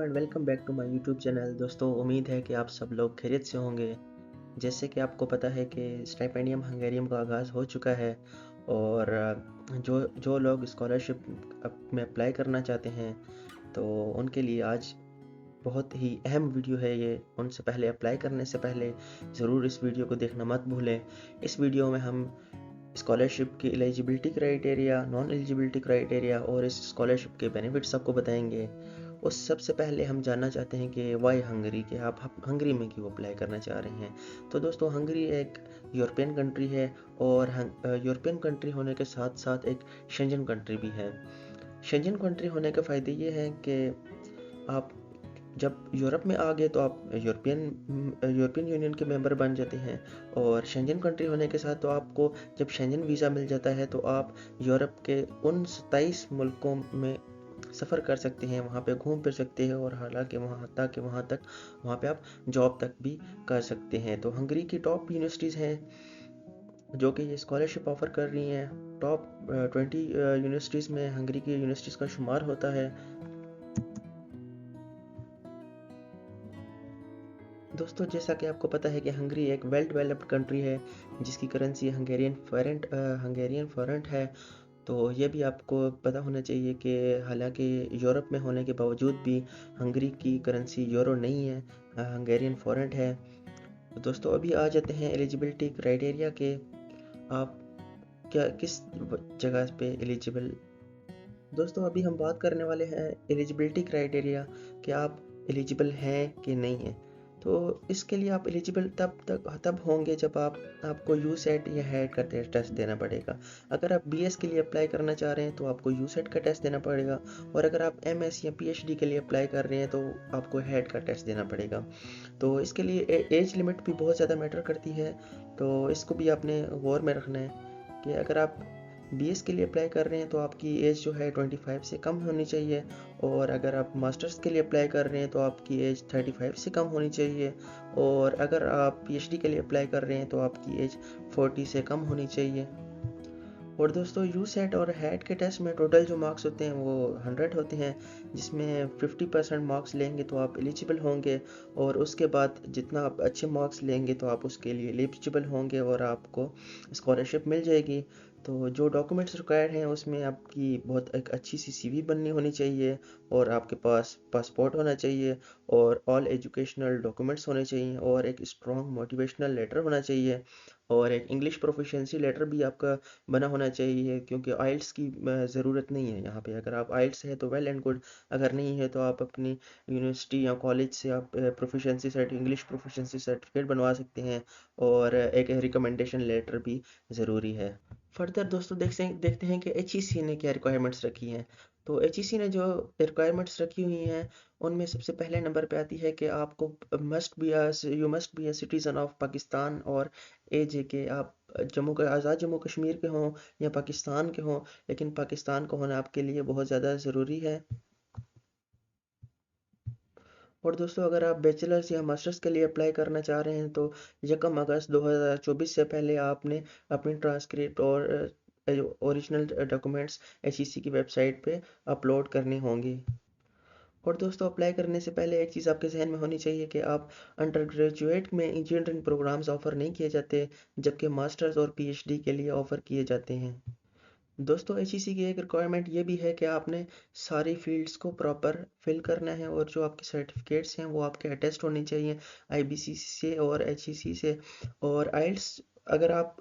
And welcome back to my YouTube channel. दोस्तों, उम्मीद है कि आप सब लोग खैरियत से होंगे। जैसे कि आपको पता है कि स्टाइपेंडियम हंगेरियम का आगाज़ हो चुका है और जो जो लोग स्कॉलरशिप में अप्लाई करना चाहते हैं तो उनके लिए आज बहुत ही अहम वीडियो है ये। उनसे पहले अप्लाई करने से पहले ज़रूर इस वीडियो को देखना मत भूलें। इस वीडियो में हम स्कॉलरशिप की eligibility criteria, non eligibility criteria और इस स्कॉलरशिप के बेनिफिट्स आपको बताएंगे। उस सबसे पहले हम जानना चाहते हैं कि वाई हंगरी, कि आप हंगरी में क्यों अप्लाई करना चाह रहे हैं। तो दोस्तों, हंगरी एक यूरोपियन कंट्री है और यूरोपियन कंट्री होने के साथ साथ एक शेंजन कंट्री भी है। शेंजन कंट्री होने के फ़ायदे ये हैं कि आप जब यूरोप में आ गए तो आप यूरोपियन यूनियन के मेंबर बन जाते हैं और शेंजन कंट्री होने के साथ तो आपको जब शेंजन वीज़ा मिल जाता है तो आप यूरोप के उन 27 मुल्कों में सफ़र कर सकते हैं, वहाँ पे घूम फिर सकते हैं और हालांकि वहाँ पे आप जॉब तक भी कर सकते हैं। तो हंगरी की टॉप यूनिवर्सिटीज़ हैं जो कि ये स्कॉलरशिप ऑफ़र कर रही हैं। टॉप 20 यूनिवर्सिटीज़ में हंगरी की यूनिवर्सिटीज़ का शुमार होता है। दोस्तों, जैसा कि आपको पता है कि हंगरी एक वेल डेवलप्ड कंट्री है जिसकी करेंसी हंगेरियन फॉरेंट है। तो ये भी आपको पता होना चाहिए कि हालांकि यूरोप में होने के बावजूद भी हंगरी की करेंसी यूरो नहीं है, हंगेरियन फॉरेंट है। तो दोस्तों, अभी आ जाते हैं एलिजिबिलिटी क्राइटेरिया के। आप क्या किस जगह पे एलिजिबल। दोस्तों, अभी हम बात करने वाले हैं एलिजिबिलिटी क्राइटेरिया कि आप एलिजिबल हैं कि नहीं हैं। तो इसके लिए आप एलिजिबल तब होंगे जब आपको यूसेट या हेड का टेस्ट देना पड़ेगा। अगर आप बीएस के लिए अप्लाई करना चाह रहे हैं तो आपको यूसेट का टेस्ट देना पड़ेगा और अगर आप एमएस या पीएचडी के लिए अप्लाई कर रहे हैं तो आपको हेड का टेस्ट देना पड़ेगा। तो इसके लिए एज लिमिट भी बहुत ज़्यादा मैटर करती है, तो इसको भी आपने गौर में रखना है कि अगर आप बीएस के लिए अप्लाई कर रहे हैं तो आपकी एज जो है 25 से कम होनी चाहिए और अगर आप मास्टर्स के लिए अप्लाई कर रहे हैं तो आपकी एज 35 से कम होनी चाहिए और अगर आप पीएचडी के लिए अप्लाई कर रहे हैं तो आपकी एज 40 से कम होनी चाहिए। और दोस्तों, यूसेट और हेड के टेस्ट में टोटल जो मार्क्स होते हैं वो 100 होते हैं, जिसमें 50% मार्क्स लेंगे तो आप एलिजिबल होंगे और उसके बाद जितना आप अच्छे मार्क्स लेंगे तो आप उसके लिए एलिजिबल होंगे और आपको स्कॉलरशिप मिल जाएगी। तो जो डॉक्यूमेंट्स रिक्वायर्ड हैं उसमें आपकी बहुत एक अच्छी सी सीवी बननी होनी चाहिए और आपके पास पासपोर्ट होना चाहिए और ऑल एजुकेशनल डॉक्यूमेंट्स होने चाहिए और एक स्ट्रॉन्ग मोटिवेशनल लेटर होना चाहिए और एक इंग्लिश प्रोफिशिएंसी लेटर भी आपका बना होना चाहिए, क्योंकि आइल्स की ज़रूरत नहीं है यहाँ पे। अगर आप आइल्स है तो वेल एंड गुड, अगर नहीं है तो आप अपनी यूनिवर्सिटी या कॉलेज से आप इंग्लिश प्रोफिशिएंसी सर्टिफिकेट बनवा सकते हैं और एक रिकमेंडेशन लेटर भी ज़रूरी है। फर्दर दोस्तों, देखते हैं कि एचईसी ने क्या रिक्वायरमेंट्स रखी हैं। तो एचईसी ने जो रिक्वायरमेंट्स रखी हुई हैं उनमें सबसे पहले नंबर पे आती है कि आपको you must be a citizen of Pakistan और एज है कि आप आज़ाद जम्मू कश्मीर के हों या पाकिस्तान के हों, लेकिन पाकिस्तान का होना आपके लिए बहुत ज़्यादा ज़रूरी है। और दोस्तों, अगर आप बैचलर्स या मास्टर्स के लिए अप्लाई करना चाह रहे हैं तो 1 अगस्त 2024 से पहले आपने अपनी ट्रांसक्रिप्ट और ओरिजिनल डॉक्यूमेंट्स एचईसी की वेबसाइट पे अपलोड करने होंगे। और दोस्तों, अप्लाई करने से पहले एक चीज़ आपके जहन में होनी चाहिए कि आप अंडर ग्रेजुएट में इंजीनियरिंग प्रोग्राम्स ऑफ़र नहीं किए जाते, जबकि मास्टर्स और पीएचडी के लिए ऑफ़र किए जाते हैं। दोस्तों, एचईसी की एक रिक्वायरमेंट ये भी है कि आपने सारी फील्ड्स को प्रॉपर फिल करना है और जो आपके सर्टिफिकेट्स हैं वो आपके अटेस्ट होने चाहिए आईबीसीसी से और एचईसी से। और आइल्स, अगर आप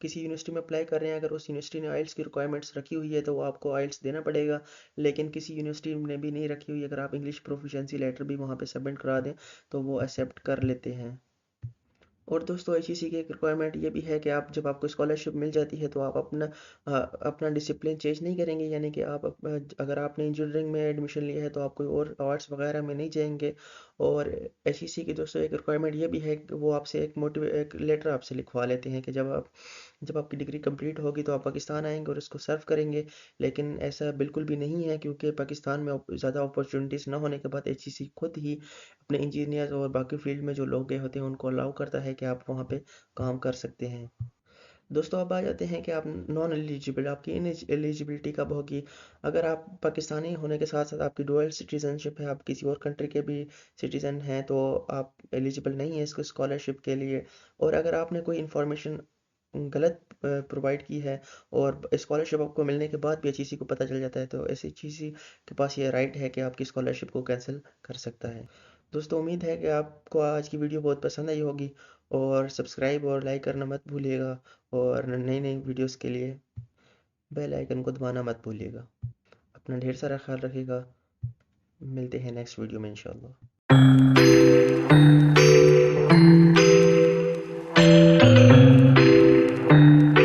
किसी यूनिवर्सिटी में अप्लाई कर रहे हैं, अगर उस यूनिवर्सिटी ने आइल्स की रिक्वायरमेंट्स रखी हुई है तो वो आपको आइल्स देना पड़ेगा, लेकिन किसी यूनिवर्सिटी ने भी नहीं रखी हुई, अगर आप इंग्लिश प्रोफिशिएंसी लेटर भी वहाँ पे सबमिट करा दें तो वो एक्सेप्ट कर लेते हैं। और दोस्तों, एचईसी की एक रिक्वायरमेंट ये भी है कि आप जब आपको स्कॉलरशिप मिल जाती है तो आप अपना डिसिप्लिन चेंज नहीं करेंगे, यानी कि अगर आपने इंजीनियरिंग में एडमिशन लिया है तो आप कोई और आर्ट्स वगैरह में नहीं जाएंगे। और एचईसी की दोस्तों एक रिक्वायरमेंट ये भी है कि वो आपसे एक लेटर आपसे लिखवा लेते हैं कि जब आपकी डिग्री कंप्लीट होगी तो आप पाकिस्तान आएंगे और इसको सर्व करेंगे, लेकिन ऐसा बिल्कुल भी नहीं है, क्योंकि पाकिस्तान में ज़्यादा अपॉर्चुनिटीज़ ना होने के बाद एचईसी खुद ही अपने इंजीनियर्स और बाकी फील्ड में जो लोग गए होते हैं उनको अलाउ करता है कि आप वहाँ पे काम कर सकते हैं। दोस्तों अब आ जाते हैं कि आप नॉन एलिजिबल, आपकी इन एलिजिबिलिटी कब होगी। अगर आप पाकिस्तानी होने के साथ साथ आपकी डुअल सिटीजनशिप है, आप किसी और कंट्री के भी सिटीज़न हैं, तो आप एलिजिबल नहीं है इसको स्कॉलरशिप के लिए। और अगर आपने कोई इन्फॉर्मेशन गलत प्रोवाइड की है और स्कॉलरशिप आपको मिलने के बाद भी एचईसी को पता चल जाता है, तो ऐसे एचईसी के पास ये राइट है कि आपकी स्कॉलरशिप को कैंसिल कर सकता है। दोस्तों उम्मीद है कि आपको आज की वीडियो बहुत पसंद आई होगी, और सब्सक्राइब और लाइक करना मत भूलिएगा, और नई नई वीडियोस के लिए बेल आइकन को दबाना मत भूलिएगा। अपना ढेर सारा ख्याल रखिएगा। मिलते हैं नेक्स्ट वीडियो में इंशाल्लाह।